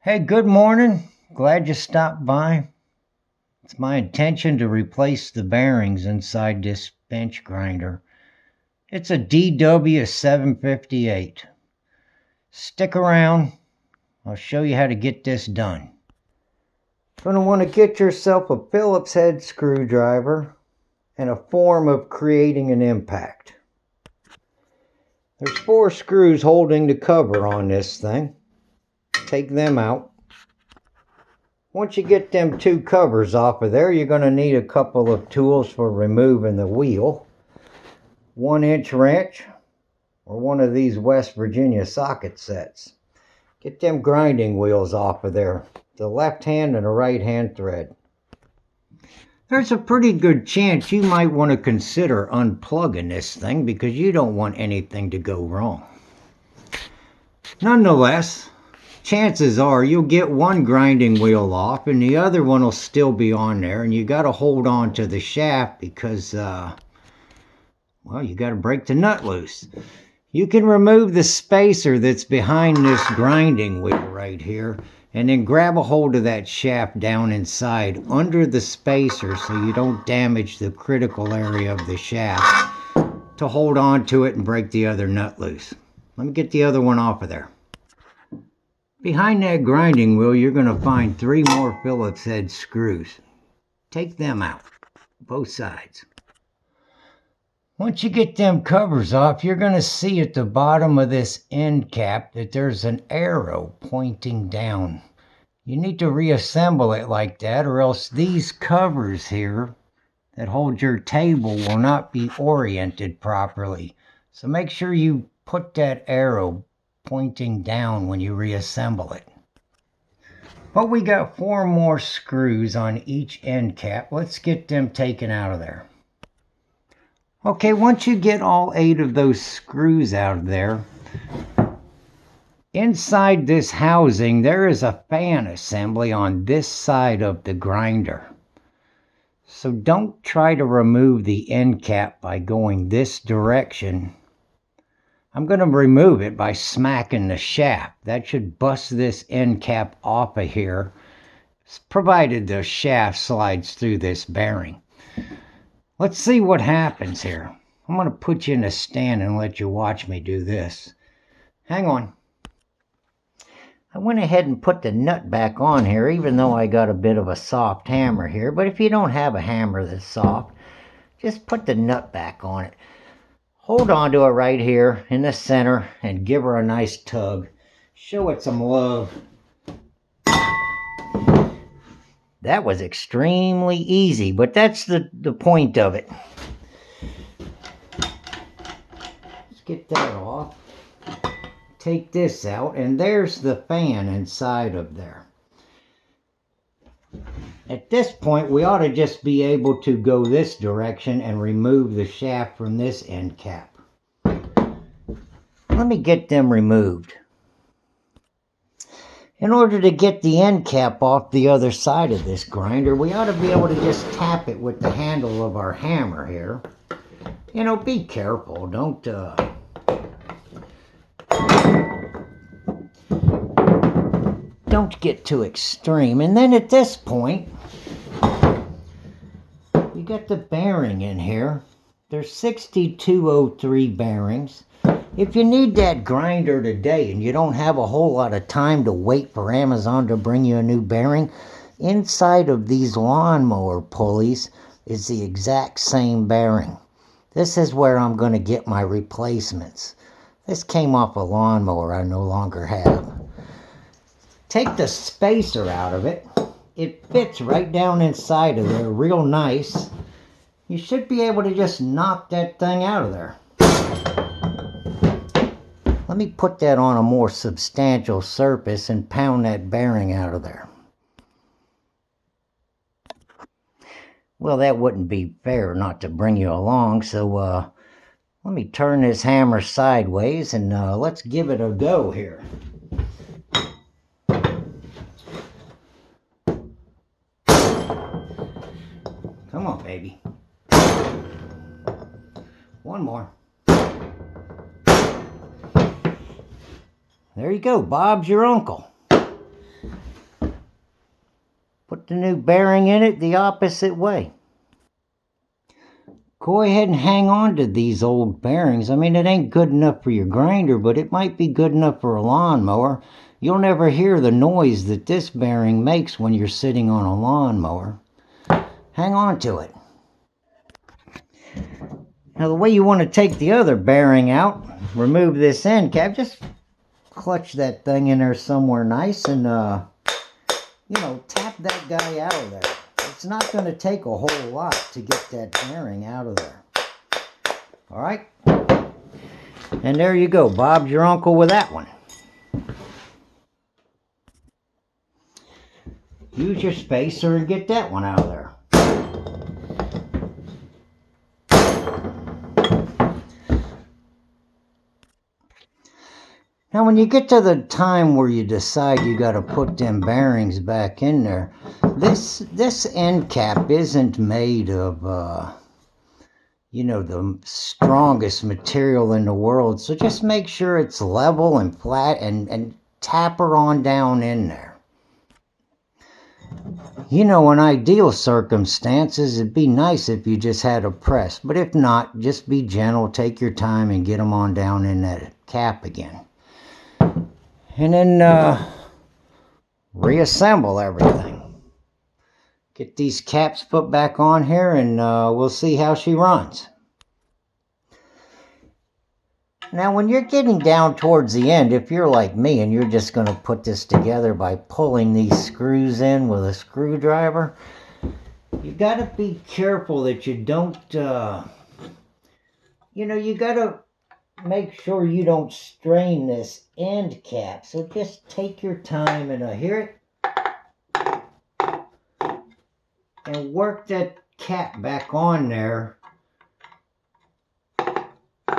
Hey, good morning. Glad you stopped by. It's my intention to replace the bearings inside this bench grinder. It's a DW758. Stick around. I'll show you how to get this done. You're going to want to get yourself a Phillips head screwdriver and a form of creating an impact. There's 4 screws holding the cover on this thing. Take them out. Once you get them 2 covers off of there, you're going to need a couple of tools for removing the wheel. 1-inch wrench or one of these West Virginia socket sets. Get them grinding wheels off of there. The left hand and a right hand thread. There's a pretty good chance you might want to consider unplugging this thing because you don't want anything to go wrong. Nonetheless, chances are you'll get one grinding wheel off and the other one will still be on there, and you got to hold on to the shaft because, well, you got to break the nut loose. You can remove the spacer that's behind this grinding wheel right here and then grab a hold of that shaft down inside under the spacer so you don't damage the critical area of the shaft to hold on to it and break the other nut loose. Let me get the other one off of there. Behind that grinding wheel, you're going to find 3 more Phillips head screws. Take them out, both sides. Once you get them covers off, you're going to see at the bottom of this end cap that there's an arrow pointing down. You need to reassemble it like that, or else these covers here that hold your table will not be oriented properly. So make sure you put that arrow pointing down when you reassemble it. But we got 4 more screws on each end cap. Let's get them taken out of there. Okay, once you get all 8 of those screws out of there, inside this housing there is a fan assembly on this side of the grinder. So don't try to remove the end cap by going this direction. I'm going to remove it by smacking the shaft. That should bust this end cap off of here, provided the shaft slides through this bearing. Let's see what happens here. I'm going to put you in a stand and let you watch me do this. Hang on. I went ahead and put the nut back on here, even though I got a bit of a soft hammer here. But if you don't have a hammer that's soft, just put the nut back on it. Hold on to it right here in the center and give her a nice tug. Show it some love. That was extremely easy, but that's the point of it. Let's get that off. Take this out, and there's the fan inside of there. At this point, we ought to just be able to go this direction and remove the shaft from this end cap. Let me get them removed. In order to get the end cap off the other side of this grinder, we ought to be able to just tap it with the handle of our hammer here. You know, be careful. Don't get too extreme. And then at this point, you got the bearing in here. There's 6203 bearings. If you need that grinder today and you don't have a whole lot of time to wait for Amazon to bring you a new bearing, inside of these lawnmower pulleys is the exact same bearing. This is where I'm going to get my replacements. This came off a lawnmower I no longer have. Take the spacer out of it. It fits right down inside of there real nice. You should be able to just knock that thing out of there. Let me put that on a more substantial surface and pound that bearing out of there. Well, that wouldn't be fair not to bring you along, so let me turn this hammer sideways and let's give it a go here. Come on, baby. One more. There you go. Bob's your uncle. put the new bearing in it the opposite way. Go ahead and hang on to these old bearings. I mean, it ain't good enough for your grinder, but it might be good enough for a lawnmower. You'll never hear the noise that this bearing makes when you're sitting on a lawnmower. Hang on to it. Now, the way you want to take the other bearing out, remove this end cap, just clutch that thing in there somewhere nice and, you know, tap that guy out of there. It's not going to take a whole lot to get that bearing out of there. All right? And there you go. Bob's your uncle with that one. Use your spacer and get that one out of there. Now, when you get to the time where you decide you got to put them bearings back in there, this end cap isn't made of, you know, the strongest material in the world. So just make sure it's level and flat and tap her on down in there. You know, in ideal circumstances, it'd be nice if you just had a press. But if not, just be gentle, take your time, and get them on down in that cap again. And then reassemble everything. Get these caps put back on here, and we'll see how she runs. Now, when you're getting down towards the end, if you're like me and you're just going to put this together by pulling these screws in with a screwdriver, you got to be careful that you don't, you know, you got to make sure you don't strain this end cap. So just take your time and hear it. And work that cap back on there.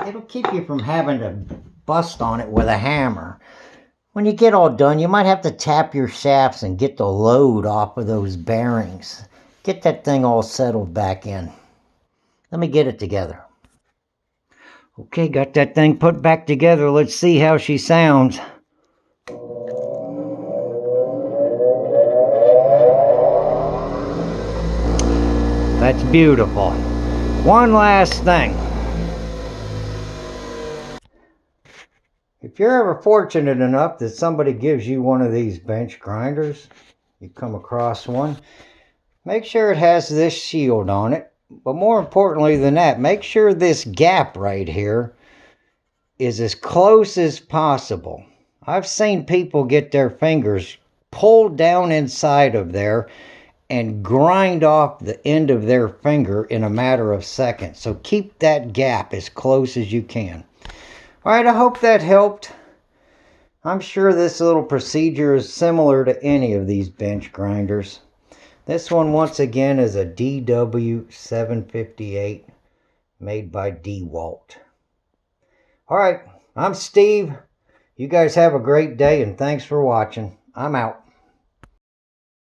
It'll keep you from having to bust on it with a hammer. When you get all done, you might have to tap your shafts and get the load off of those bearings. Get that thing all settled back in. Let me get it together. Okay, got that thing put back together. Let's see how she sounds. That's beautiful. One last thing. If you're ever fortunate enough that somebody gives you one of these bench grinders, you come across one, make sure it has this shield on it. But more importantly than that, make sure this gap right here is as close as possible. I've seen people get their fingers pulled down inside of there and grind off the end of their finger in a matter of seconds. So keep that gap as close as you can. All right, I hope that helped. I'm sure this little procedure is similar to any of these bench grinders. This one, once again, is a DW758 made by DeWALT. All right, I'm Steve. You guys have a great day, and thanks for watching. I'm out.